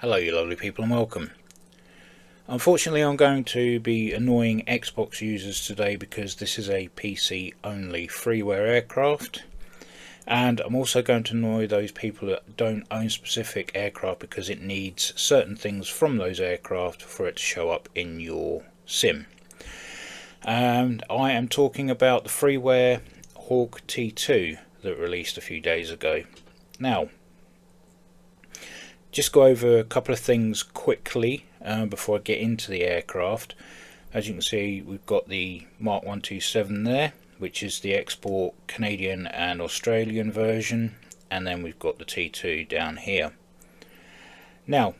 Hello you lovely people and welcome. Unfortunately I'm going to be annoying Xbox users today because this is a PC only freeware aircraft, and I'm also going to annoy those people that don't own specific aircraft because it needs certain things from those aircraft for it to show up in your sim. And I am talking about the Freeware Hawk T.2 that released a few days ago. Now, just go over a couple of things quickly before I get into the aircraft. As you can see, we've got the Mark 127 there, which is the export Canadian and Australian version, and then we've got the T2 down here. Now,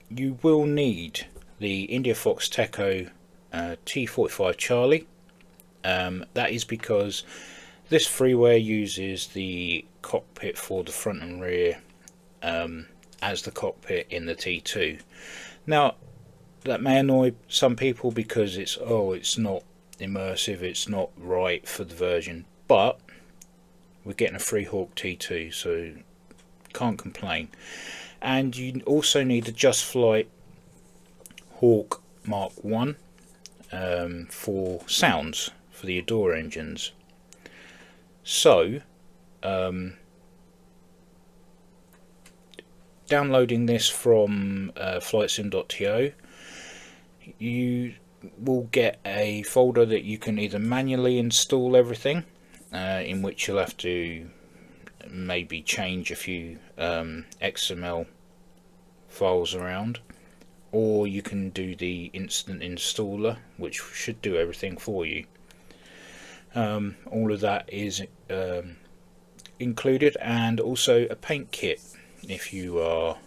you will need the India Fox Techo T45 Charlie. That is because this freeware uses the cockpit for the front and rear as the cockpit in the T2. Now, that may annoy some people because it's not immersive, it's not right for the version, but we're getting a free Hawk T2, so can't complain. And you also need a Just Flight Hawk Mark 1 for sounds for the Adore engines. So downloading this from flightsim.to, you will get a folder that you can either manually install everything, in which you'll have to maybe change a few XML files around, or you can do the instant installer, which should do everything for you. All of that is included, and also a paint kit if you are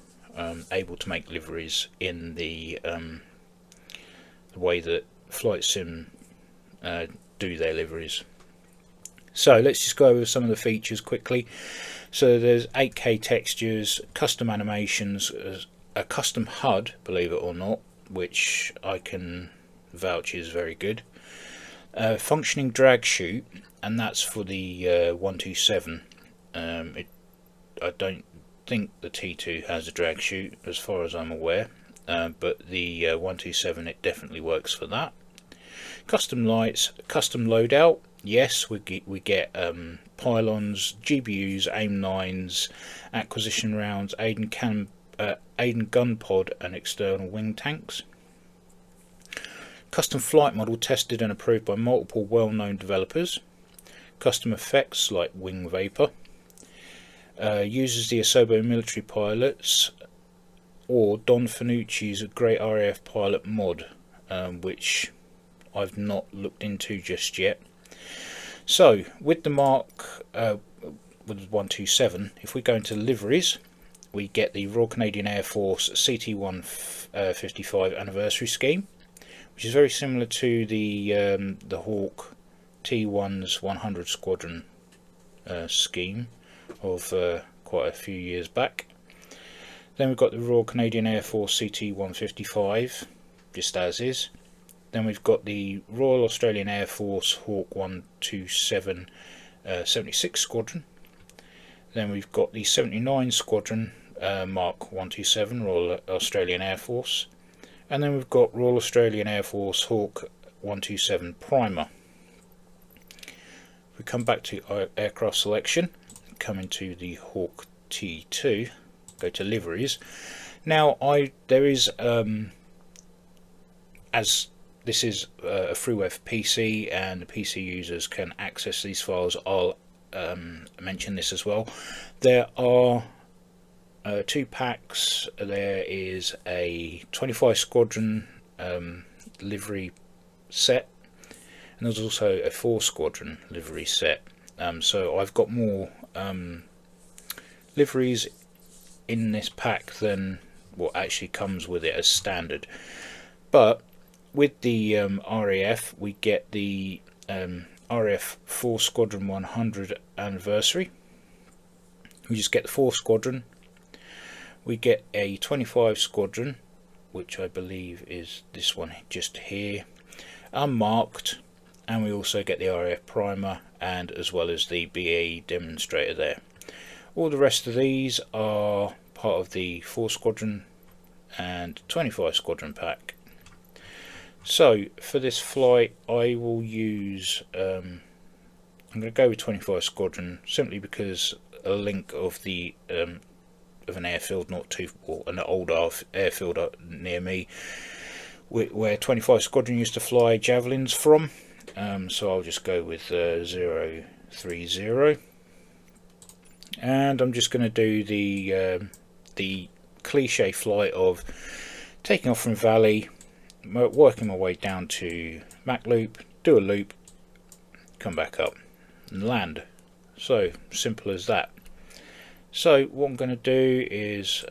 able to make liveries in the way that Flight Sim do their liveries. So let's just go over some of the features quickly. So there's 8K textures, custom animations, a custom HUD, believe it or not, which I can vouch is very good. Functioning drag chute, and that's for the 127. I don't think the T2 has a drag chute as far as I'm aware, but the 127, it definitely works for that. Custom lights, custom loadout. Yes, we get pylons, GBUs, AIM-9s, acquisition rounds, Aiden gun pod, and external wing tanks. Custom flight model tested and approved by multiple well-known developers. Custom effects like wing vapor. Uses the Asobo military pilots or Don Fanucci's Great RAF Pilot mod, which I've not looked into just yet. So with the with 127, if we go into liveries, we get the Royal Canadian Air Force CT155 anniversary scheme, which is very similar to the Hawk T1's 100 Squadron scheme of quite a few years back. Then we've got the Royal Canadian Air Force CT155, just as is. Then we've got the Royal Australian Air Force Hawk 127 76 Squadron. Then we've got the 79 Squadron Mark 127 Royal Australian Air Force. And then we've got Royal Australian Air Force Hawk 127 Primer. We come back to aircraft selection, come into the Hawk T2, go to liveries. Now there is as this is a freeware for PC and the PC users can access these files, I'll mention this as well. There are 2 packs. There is a 25 Squadron livery set, and there's also a 4 Squadron livery set. So I've got more liveries in this pack than what actually comes with it as standard. But with the RAF, we get the RAF 4 Squadron 100 anniversary. We just get the 4 Squadron. We get a 25 Squadron, which I believe is this one just here, unmarked, and we also get the RAF primer, and as well as the BAe demonstrator there. All the rest of these are part of the 4 Squadron and 25 Squadron pack. So for this flight I will use, I'm going to go with 25 Squadron simply because a link of the of an airfield not too, or an old airfield near me where 25 Squadron used to fly Javelins from, so I'll just go with 030, and I'm just going to do the cliche flight of taking off from Valley, working my way down to Mach loop, do a loop, come back up and land. So simple as that. So what I'm going to do is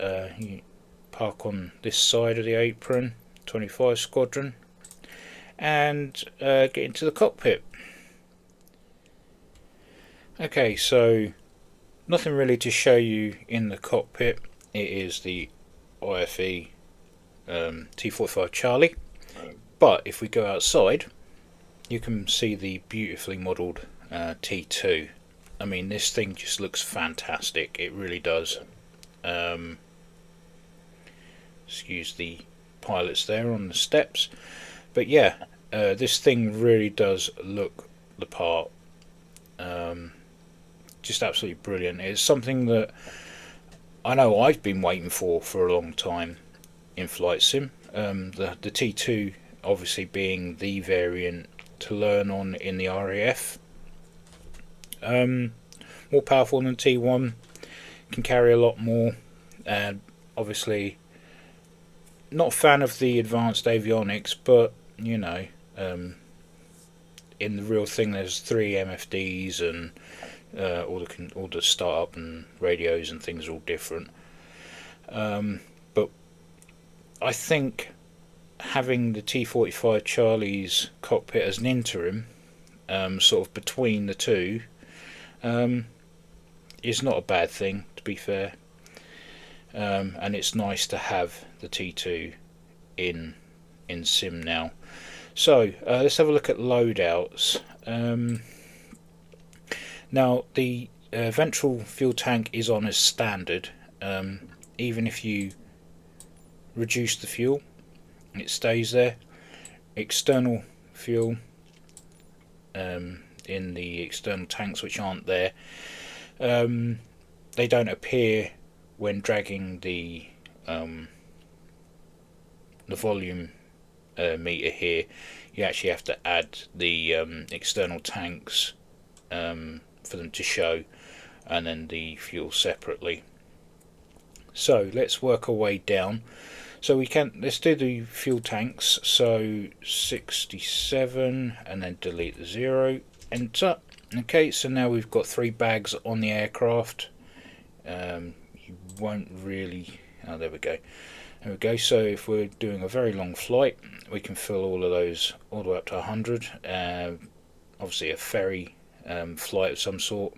park on this side of the apron, 25 Squadron, and get into the cockpit. Okay, so nothing really to show you in the cockpit. It is the IFE T-45 Charlie, but if we go outside you can see the beautifully modelled T2. I mean, this thing just looks fantastic, it really does. Excuse the pilots there on the steps, but yeah, this thing really does look the part. Just absolutely brilliant. It's something that I know I've been waiting for a long time in flight sim. The T2 obviously being the variant to learn on in the RAF. More powerful than T1, can carry a lot more, and obviously not a fan of the advanced avionics, but you know, in the real thing there's 3 MFDs and all the startup and radios and things are all different. But I think having the T-45 Charlie's cockpit as an interim, sort of between the two, is not a bad thing, to be fair. And it's nice to have the T2 in sim now. So let's have a look at loadouts. Now the ventral fuel tank is on as standard. Even if you reduce the fuel, it stays there. External fuel in the external tanks which aren't there, they don't appear when dragging the volume meter here. You actually have to add the external tanks for them to show, and then the fuel separately. So let's work our way down. So let's do the fuel tanks. So 67, and then delete the 0, enter. Okay, so now we've got 3 bags on the aircraft. You won't really, oh, there we go. There we go. So if we're doing a very long flight, we can fill all of those all the way up to 100. Obviously a ferry flight of some sort.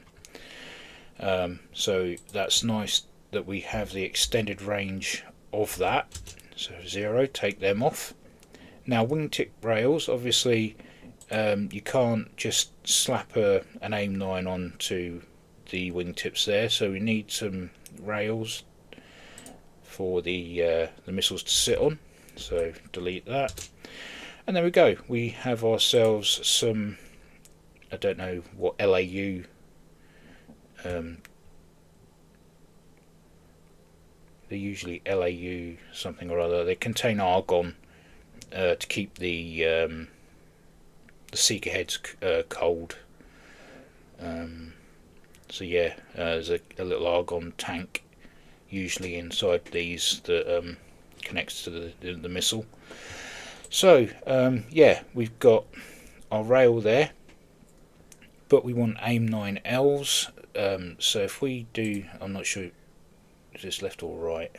So that's nice that we have the extended range of that. So 0, take them off. Now wingtip rails, obviously you can't just slap an AIM-9 onto the wingtips there, so we need some rails for the missiles to sit on. So delete that, and there we go. We have ourselves some, I don't know what LAU they're usually LAU something or other. They contain argon to keep the seeker heads cold. So yeah, there's a little argon tank usually inside these that connects to the missile. So yeah, we've got our rail there, but we want AIM-9Ls. So if we do, I'm not sure, is this left or right?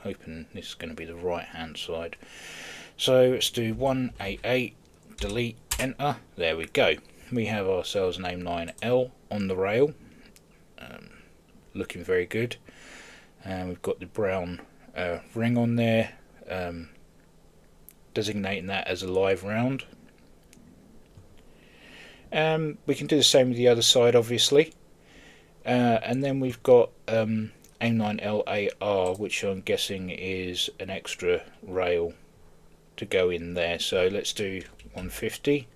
Hoping this is going to be the right hand side. So let's do 188, delete, enter. There we go. We have ourselves an AIM-9L on the rail, looking very good. And we've got the brown ring on there, designating that as a live round. We can do the same with the other side, obviously. And then we've got AIM-9LAR, which I'm guessing is an extra rail to go in there. So let's do 150.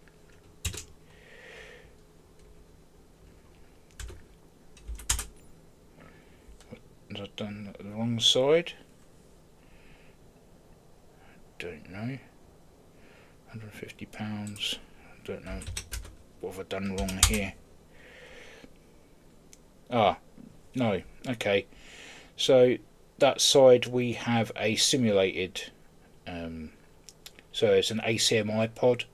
Have I done the wrong side? Don't know. £150. Don't know what have I done wrong here. Ah, no. Okay. So that side we have a simulated. So it's an ACMI pod.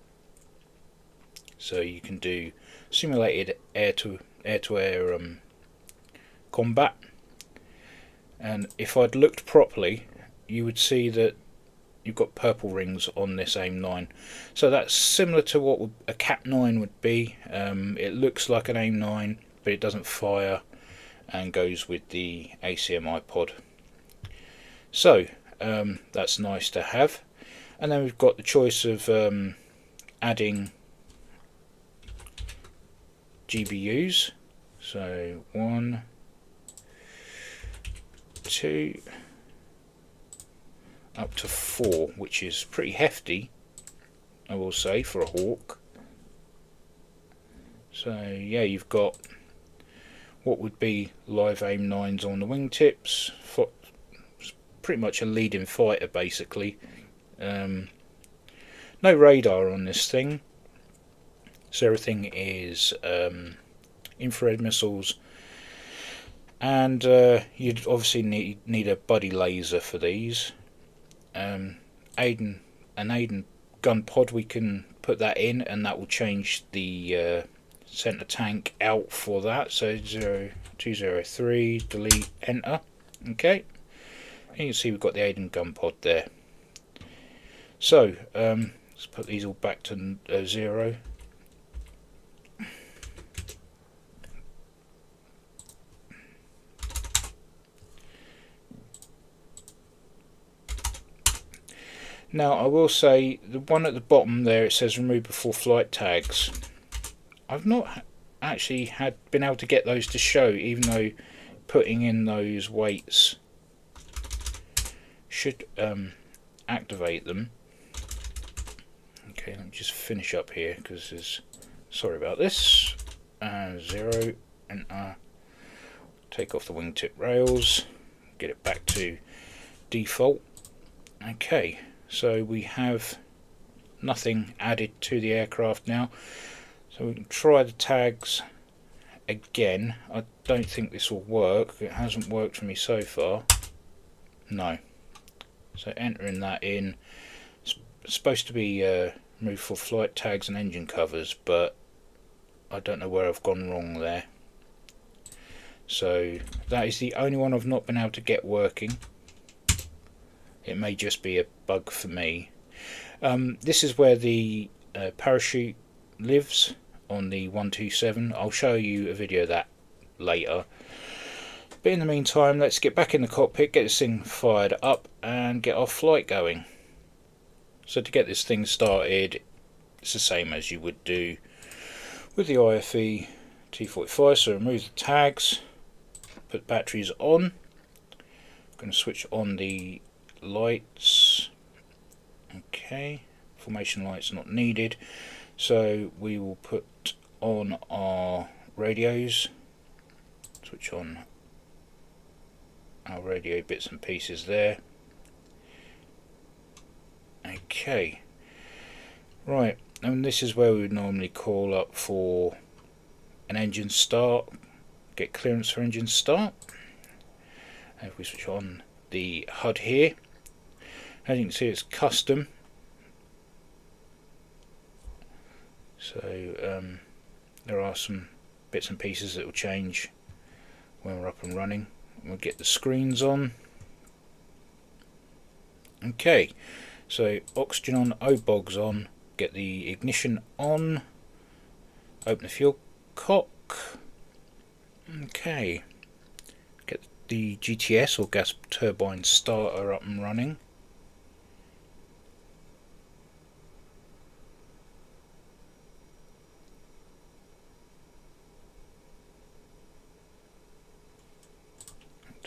So you can do simulated air-to-air combat. And if I'd looked properly, you would see that you've got purple rings on this AIM-9. So that's similar to what a Cap 9 would be. It looks like an AIM-9, but it doesn't fire and goes with the ACMI pod. So that's nice to have. And then we've got the choice of adding GBUs. So 1, 2, up to 4, which is pretty hefty, I will say, for a Hawk. So yeah, you've got what would be live AIM-9s on the wingtips. Pretty much a leading fighter, basically. No radar on this thing, so everything is infrared missiles, and you'd obviously need a buddy laser for these. An Aiden gun pod, we can put that in, and that will change the center tank out for that. So 0203, delete, enter. Okay, and you can see we've got the Aiden gun pod there. So let's put these all back to 0. Now I will say, the one at the bottom there, it says remove before flight tags. I've not actually been able to get those to show, even though putting in those weights should activate them. Okay, let me just finish up here, because there's, sorry about this. 0, enter. Take off the wingtip rails, get it back to default. Okay, so we have nothing added to the aircraft now. So we can try the tags again. I don't think this will work. It hasn't worked for me so far. No. So entering that in. It's supposed to be moved for flight tags and engine covers, but I don't know where I've gone wrong there. So that is the only one I've not been able to get working. It may just be a bug for me. This is where the parachute lives on the 127. I'll show you a video of that later. But in the meantime, let's get back in the cockpit, get this thing fired up, and get our flight going. So to get this thing started, it's the same as you would do with the IFE T45. So remove the tags, put batteries on. I'm going to switch on the lights. Okay, formation lights not needed. So we will put on our radios, switch on our radio bits and pieces there. Okay, right, and this is where we would normally call up for an engine start, get clearance for engine start. And if we switch on the HUD here, as you can see, it's custom. So there are some bits and pieces that will change when we're up and running. We'll get the screens on. Okay, so oxygen on, OBOGs on, get the ignition on, open the fuel cock. Okay, get the GTS or gas turbine starter up and running.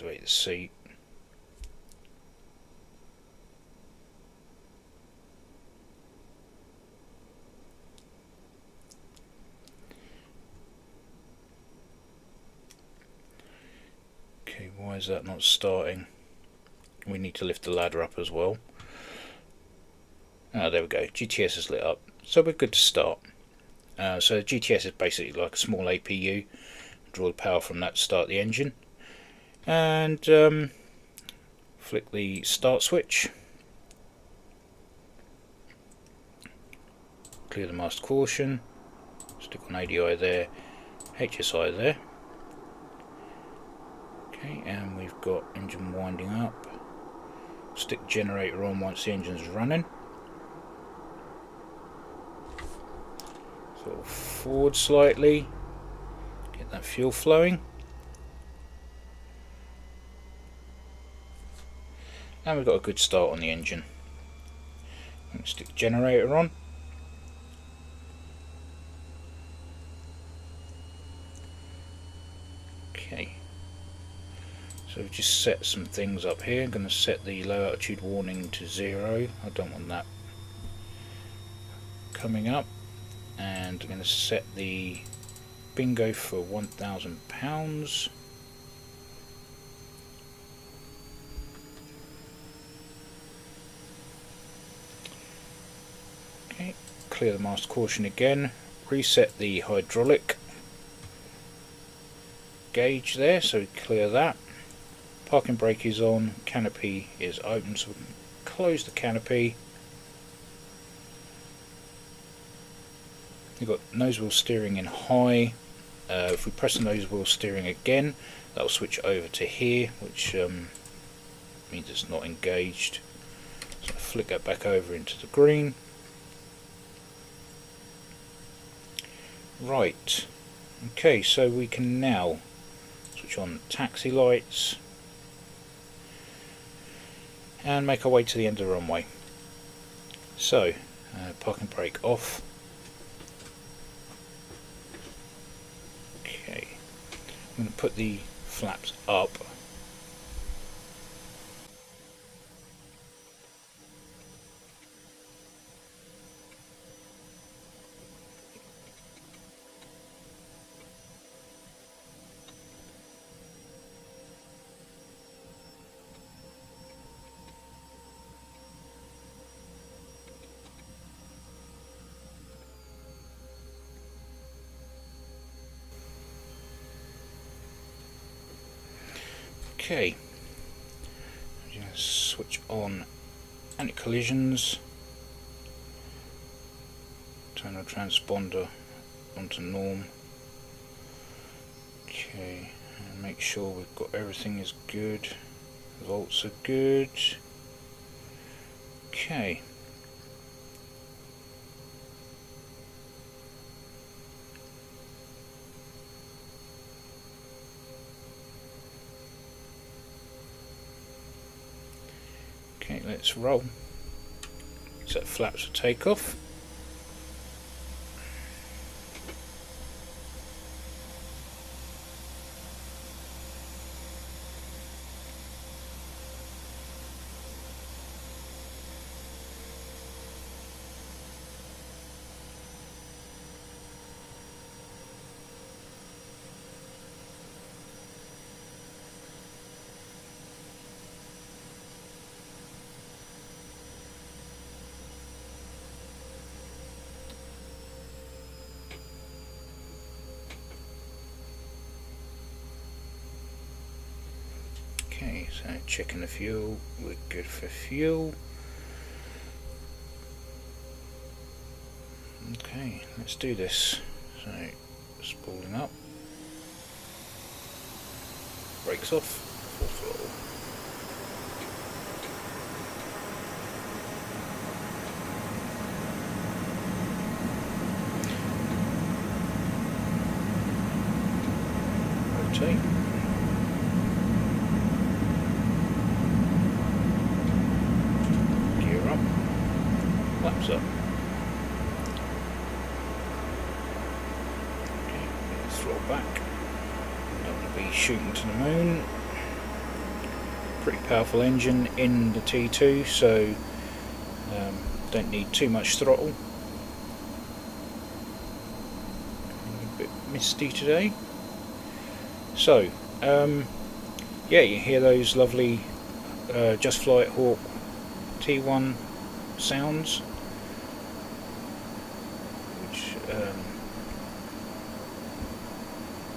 activate the seat. Okay, why is that not starting? We need to lift the ladder up as well. Ah, there we go. GTS is lit up, so we're good to start. So GTS is basically like a small APU. Draw the power from that to start the engine, and flick the start switch. Clear the master caution. Stick on ADI there, HSI there. Okay, and we've got engine winding up. Stick generator on once the engine's running. Sort of forward slightly. Get that fuel flowing. And we've got a good start on the engine. Stick the generator on. Okay. So we've just set some things up here. I'm going to set the low altitude warning to 0. I don't want that coming up. And I'm going to set the bingo for £1,000. Okay, clear the master caution again. Reset the hydraulic gauge there, so we clear that. Parking brake is on, canopy is open, so we can close the canopy. You've got nose wheel steering in high. If we press the nose wheel steering again, that will switch over to here, which means it's not engaged. So flick that back over into the green. Right, okay, so we can now switch on taxi lights and make our way to the end of the runway. So, parking brake off. Okay, I'm going to put the flaps up. Okay, I'm going to switch on anti-collisions, turn our transponder onto norm. Okay, and make sure we've got everything is good, volts are good. Okay. Okay, let's roll. Set flaps for takeoff. Okay, so checking the fuel, we're good for fuel. Okay, let's do this. So, spooling up. Brakes off, full throttle. Rotate. Flaps up. Okay, let's throttle back. Don't want to be shooting to the moon. pretty powerful engine in the T2, so don't need too much throttle. A bit misty today. So yeah, you hear those lovely Just Fly It Hawk T1 sounds, which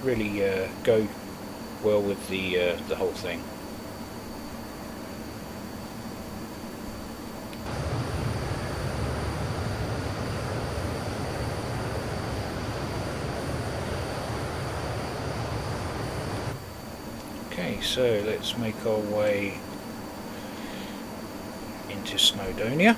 really go well with the whole thing. Okay, so let's make our way into Snowdonia.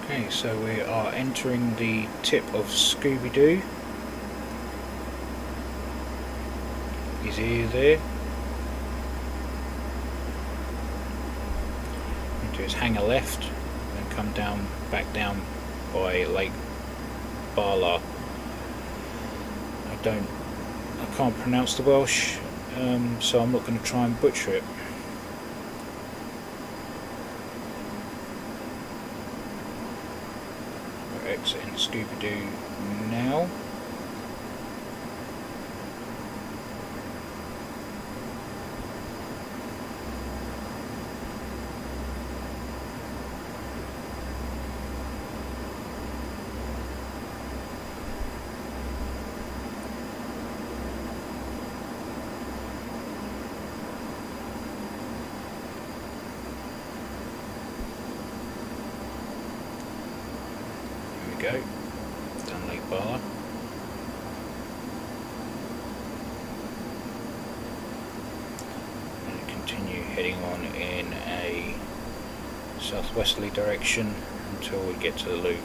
Okay, so we are entering the tip of Scooby-Doo. His ear there. Into his hang a left and come down, back down by Lake Bala. I can't pronounce the Welsh, so I'm not going to try and butcher it. Exiting Scooby-Doo now. Go down Lake Bala. And continue heading on in a southwesterly direction until we get to the loop.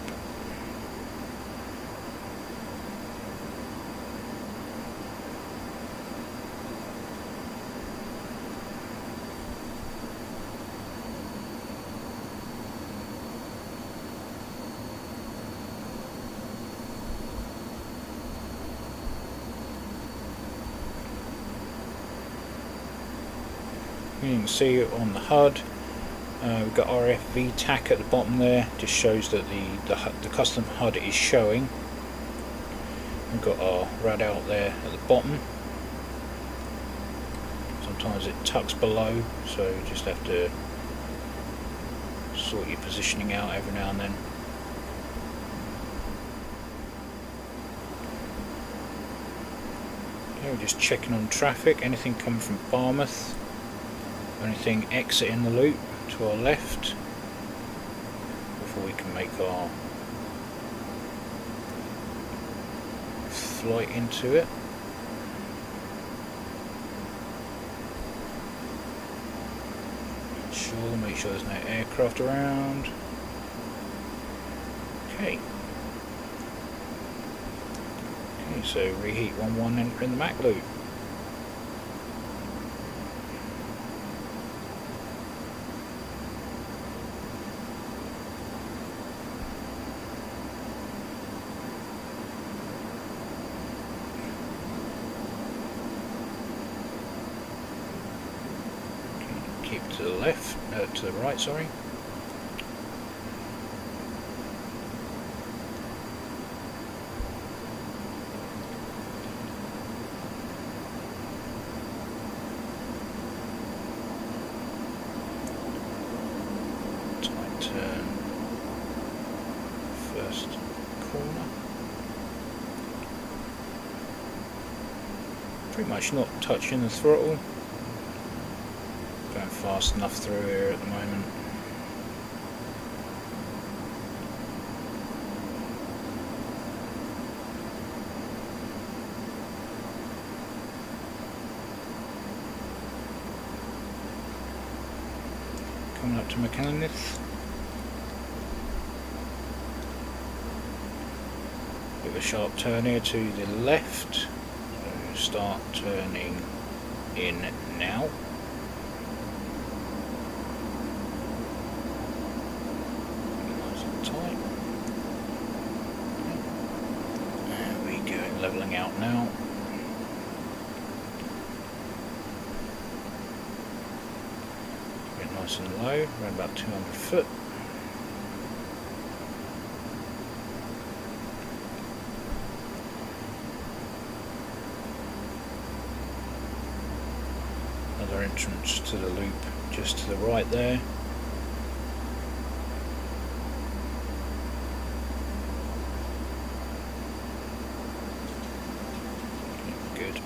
You can see on the HUD, we've got RFV TAC at the bottom there. Just shows that the custom HUD is showing. We've got our rad out there at the bottom. Sometimes it tucks below, so you just have to sort your positioning out every now and then. Okay, we're just checking on traffic. Anything coming from Barmouth? Anything exiting the loop to our left before we can make our light into it. Make sure there's no aircraft around. Okay. Okay, so reheat 1-1, enter in the mach loop. Keep to the left, to the right, sorry. Tight turn, first corner. Pretty much not touching the throttle. Going fast enough through here at the moment. Coming up to Mechanics. Bit of a sharp turn here to the left. So start turning in now. Leveling out now. Get nice and low, around about 200 foot. Another entrance to the loop just to the right there. Good.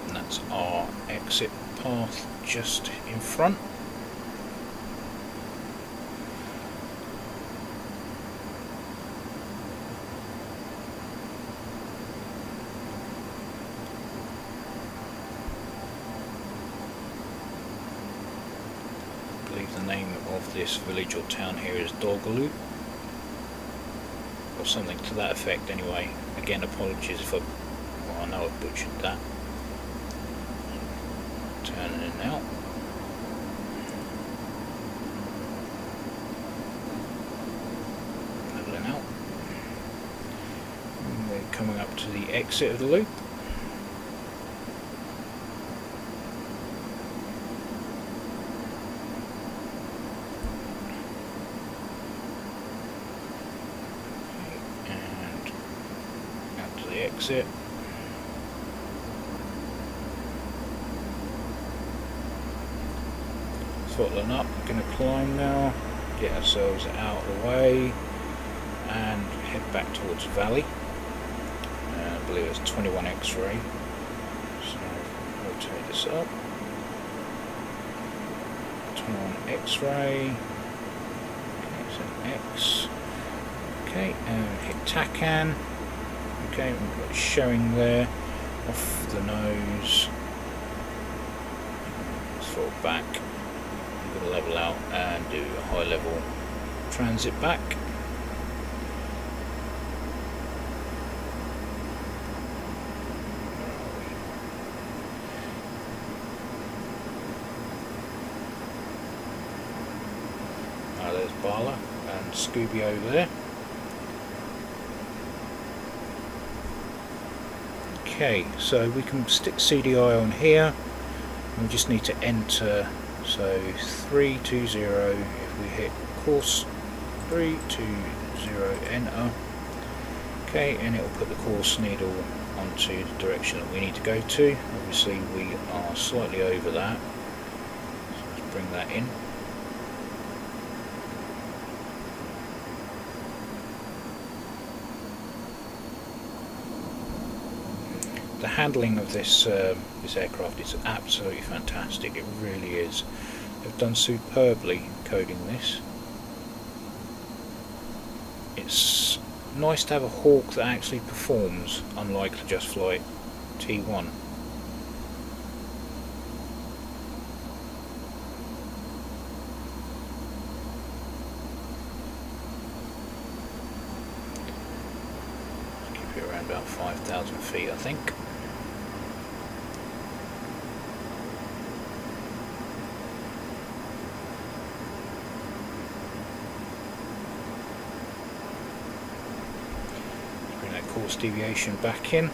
And that's our exit path just in front. The name of this village or town here is Dorgaloo, or something to that effect anyway. Again, apologies if I know I butchered that. Turning in now. Leveling out. And we're coming up to the exit of the loop. Exit. Throttling up, going to climb now, get ourselves out of the way and head back towards Valley. I believe it's 21 X-ray, so rotate this up. 21 X-ray, okay, so X, okay, and hit TACAN. Okay, we've got showing there, off the nose, throttle back, we're going to level out and do a high level transit back. There's Bala and Scooby over there. Okay, so we can stick CDI on here. We just need to enter, so 320. If we hit course 320, enter. Okay, and it will put the course needle onto the direction that we need to go to. Obviously, we are slightly over that, so let's bring that in. the handling of this this aircraft is absolutely fantastic. It really is. They've done superbly coding this. It's nice to have a Hawk that actually performs, unlike the Just Flight T1. Keep it around about 5,000 feet, I think. Course deviation back in.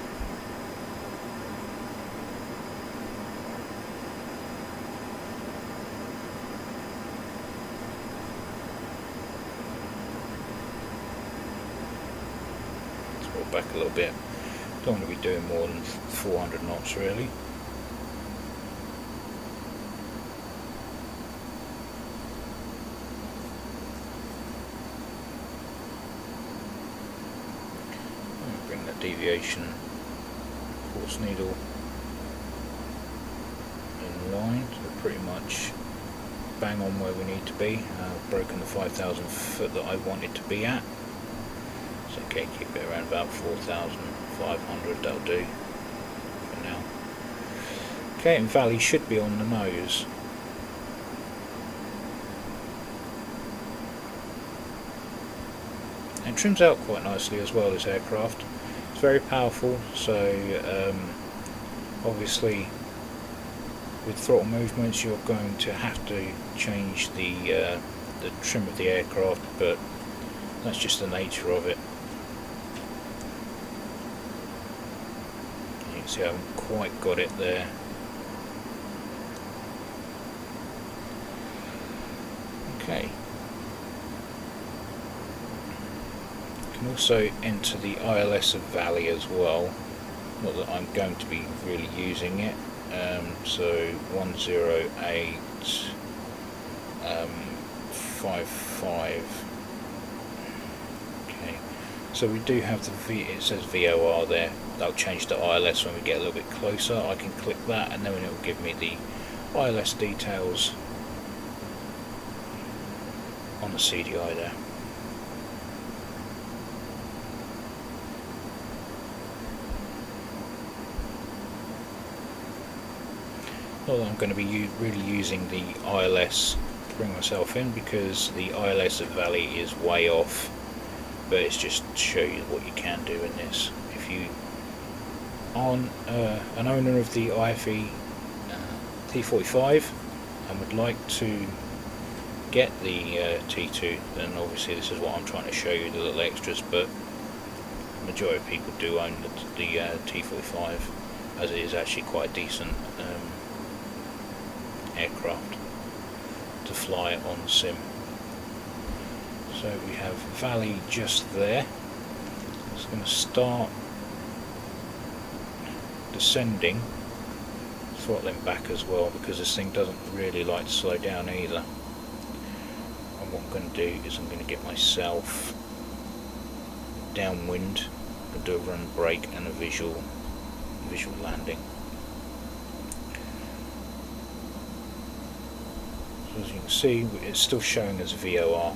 Let's roll back a little bit. Don't want to be doing more than 400 knots really. Deviation course needle in line, so pretty much bang on where we need to be. I've broken the 5,000 foot that I wanted to be at, so okay, keep it around about 4,500, that'll do for now. Okay, and Valley should be on the nose. And it trims out quite nicely as well, this aircraft. Very powerful, so obviously with throttle movements you're going to have to change the trim of the aircraft, but that's just the nature of it. You can see I haven't quite got it there. Okay. Also enter the ILS of Valley as well, not that I'm going to be really using it. So 108 55. Okay, so we do have the it says VOR there. That'll change to ILS when we get a little bit closer. I can click that and then it will give me the ILS details on the CDI there. Not that I'm going to be really using the ILS to bring myself in, because the ILS at Valley is way off, but it's just to show you what you can do in this. If you aren't an owner of the IFE T45 and would like to get the T2, then obviously this is what I'm trying to show you, the little extras, but the majority of people do own the T45, as it is actually quite a decent aircraft to fly on sim. So we have Valley just there. It's going to start descending, throttling back as well, because this thing doesn't really like to slow down either. And what I'm going to do is I'm going to get myself downwind and do a run brake and a visual landing. As you can see, it's still showing as VOR.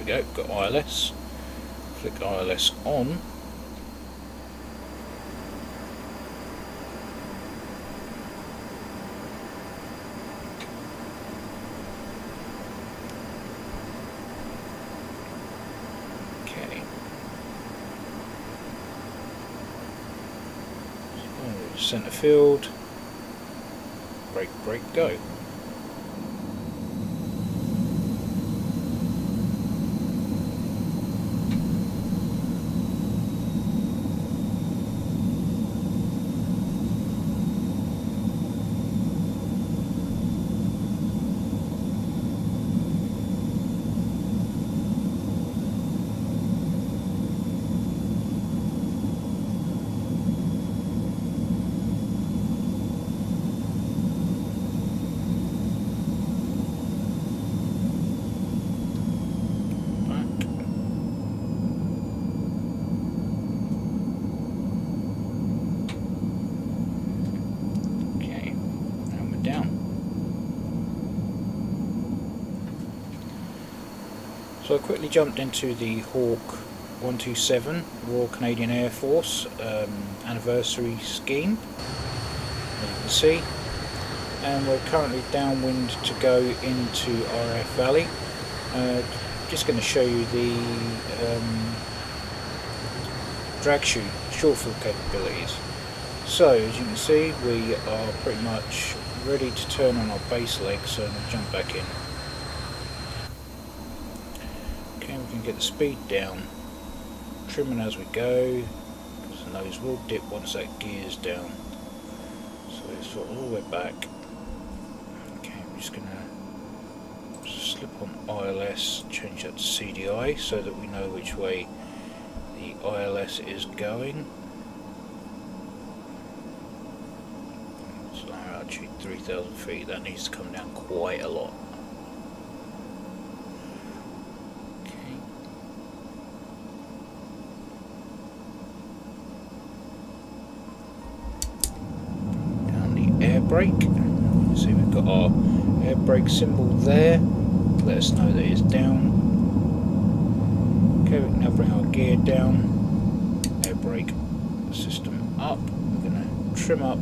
we go, got ILS. Flick ILS on. Okay. So, centre field. Brake, brake, go. So I quickly jumped into the Hawk 127 Royal Canadian Air Force anniversary scheme, as you can see, and we're currently downwind to go into RF Valley. Just going to show you the drag chute short field capabilities. So as you can see, we are pretty much ready to turn on our base leg, so I'm going to jump back in. Okay, we can get the speed down, trimming as we go, because the nose will dip once that gear's down. So it's sort of all the way back. Okay, we're just going to slip on ILS, change that to CDI so that we know which way the ILS is going. So our altitude 3,000 feet, that needs to come down quite a lot. Air brake. See, we've got our air brake symbol there. Let us know that it's down. Okay, we can now bring our gear down. Air brake system up. We're going to trim up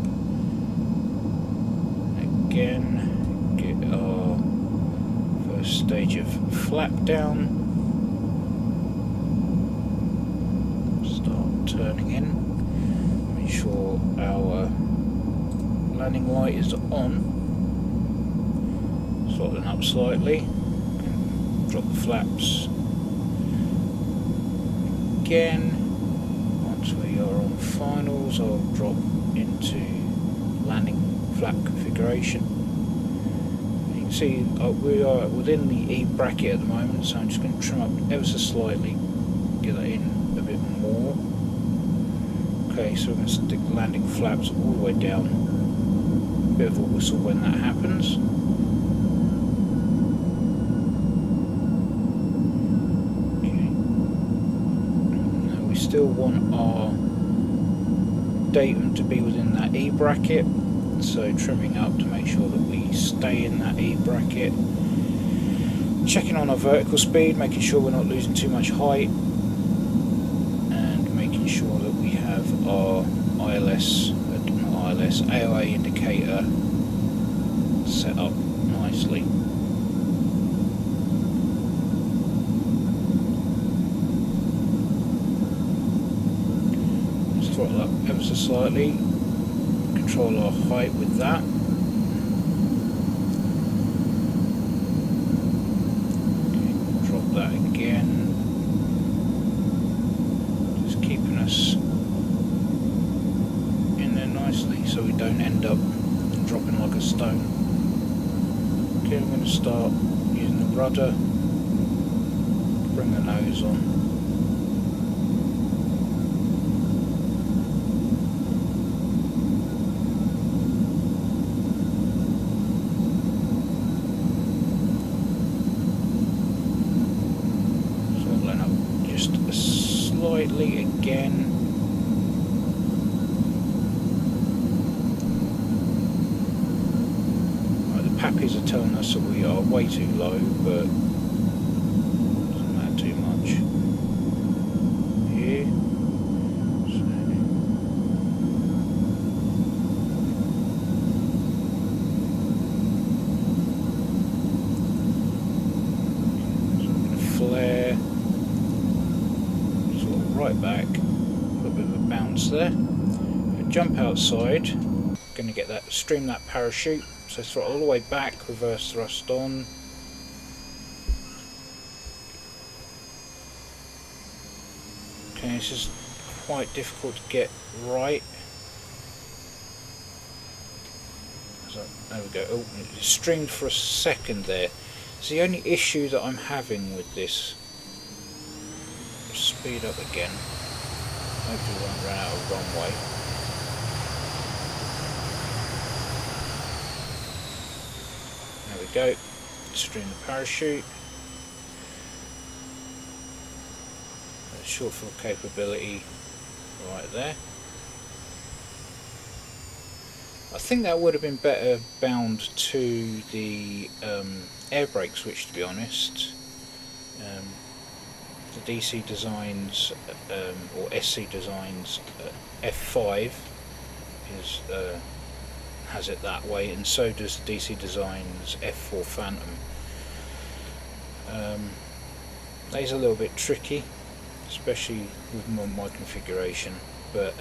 again. Get our first stage of flap down. Start turning in. Make sure our landing light is on. Throttling up slightly. Drop the flaps again. Once we are on finals, I'll drop into landing flap configuration. You can see we are within the E bracket at the moment, so I'm just going to trim up ever so slightly, get that in a bit more. Okay, so we're going to stick the landing flaps all the way down. Bit of a whistle when that happens. Okay. Now we still want our datum to be within that E bracket, so trimming up to make sure that we stay in that E bracket. Checking on our vertical speed, making sure we're not losing too much height, and making sure that we have our AOA indicator set up nicely. Just throttle up ever so slightly, control our height with that. Okay, drop that again, just keeping us nicely so we don't end up dropping like a stone. Okay, I'm going to start using the rudder, bring the nose on. Throttling up just slightly again. Pappies are telling us that we are way too low, but doesn't matter too much here. Flare sort of right back, a little bit of a bounce there, jump outside, going to get that, stream that parachute, so throttle all the way back, reverse thrust on, okay, this is quite difficult to get right, so there we go. Oh, it streamed for a second there. It's the only issue that I'm having with this. Speed up again. Hopefully we won't run out of runway. There we go. Stream the parachute. Short fill capability right there. I think that would have been better bound to the air brake switch, to be honest. The DC Designs or SC Designs F5 is has it that way, and so does the DC Designs F4 Phantom. That is a little bit tricky, especially with my configuration, but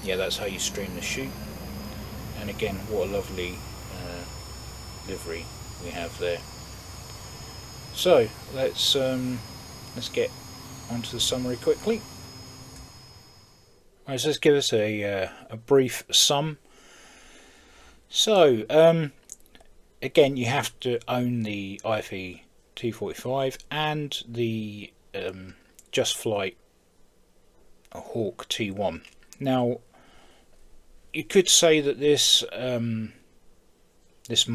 yeah, that's how you stream the chute. And again, what a lovely livery we have there. So let's get onto the summary quickly. Right, so let's give us a brief sum. So again, you have to own the IFE T45 and the Just Flight Hawk T1. Now, you could say that this this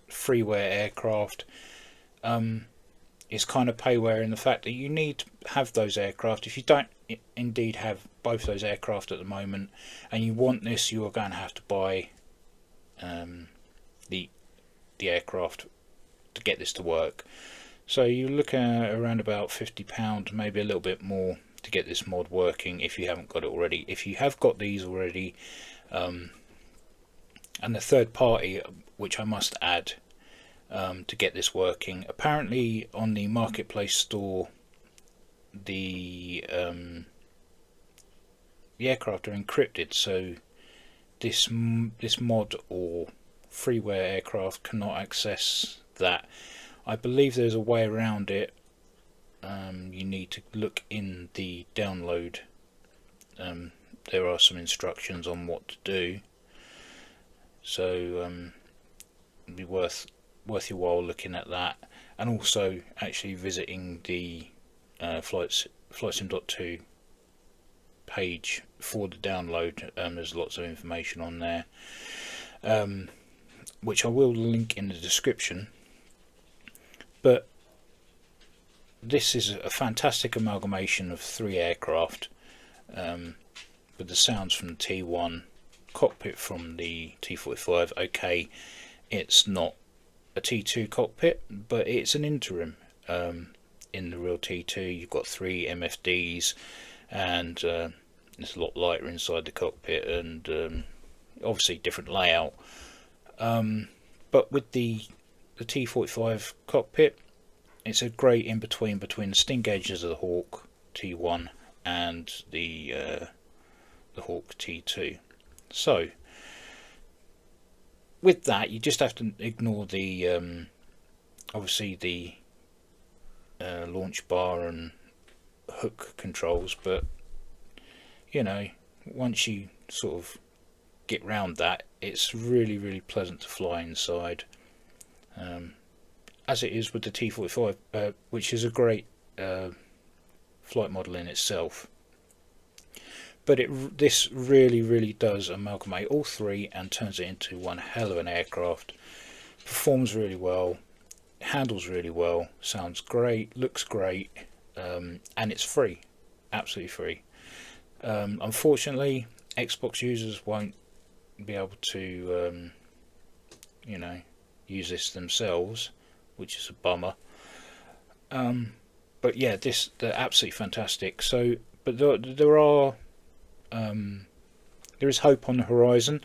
freeware aircraft is kind of payware in the fact that you need to have those aircraft. If you don't indeed have both those aircraft at the moment and you want this, you are going to have to buy the aircraft to get this to work. So you look at around about £50, maybe a little bit more, to get this mod working if you haven't got it already. If you have got these already, and the third party, which I must add, to get this working, apparently on the marketplace store the aircraft are encrypted, so this mod or freeware aircraft cannot access that. I believe there's a way around it. You need to look in the download. There are some instructions on what to do, so it'd be worth your while looking at that, and also actually visiting the flightsim.2 page for the download. There's lots of information on there, which I will link in the description. But this is a fantastic amalgamation of three aircraft, with the sounds from the T1, cockpit from the T45. Okay, it's not a T2 cockpit, but it's an interim. In the real T2 you've got 3 MFDs, and it's a lot lighter inside the cockpit, and obviously different layout. But with the T45 cockpit, it's a great in between the sting gauges of the Hawk T1 and the Hawk T2. So with that, you just have to ignore the obviously the launch bar and hook controls, but you know, once you sort of get round that, it's really pleasant to fly inside, as it is with the T45, which is a great flight model in itself. But this really does amalgamate all three and turns it into one hell of an aircraft. Performs really well, handles really well, sounds great, looks great, and it's free, absolutely free. Unfortunately, Xbox users won't be able to you know, use this themselves, which is a bummer. But but yeah, they're absolutely fantastic. So, but there is hope on the horizon.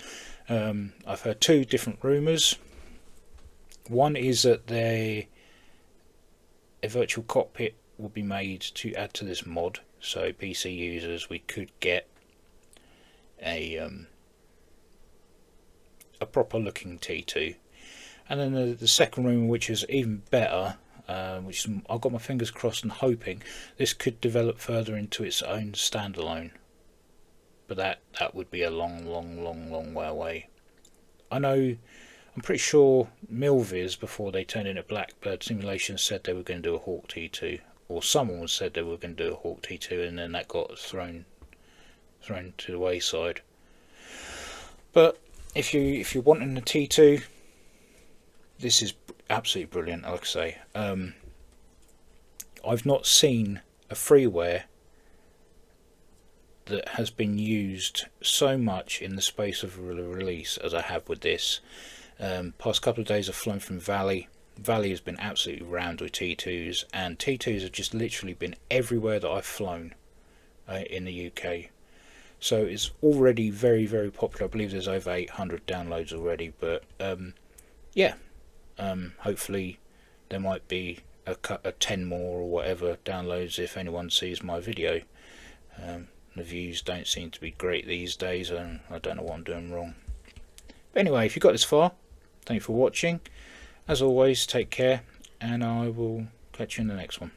I've heard two different rumours. One is that a virtual cockpit will be made to add to this mod, so PC users, we could get a proper looking T2. And then the second rumour, which is even better, which I've got my fingers crossed and hoping this could develop further into its own standalone. But that would be a long way away. I'm pretty sure Milviz, before they turned into Blackbird Simulation, said they were going to do a Hawk T2, or someone said they were going to do a Hawk T2, and then that got thrown to the wayside. But if you're wanting a T2, this is absolutely brilliant. Like I say, I've not seen a freeware that has been used so much in the space of a release as I have with this. Past couple of days I've flown from Valley. Valley has been absolutely rammed with T2s, and T2s have just literally been everywhere that I've flown in the UK. So it's already very popular. I believe there's over 800 downloads already, but yeah, hopefully there might be a 10 more or whatever downloads if anyone sees my video. The views don't seem to be great these days, and I don't know what I'm doing wrong. But anyway, if you got this far, thank you for watching. As always, take care, and I will catch you in the next one.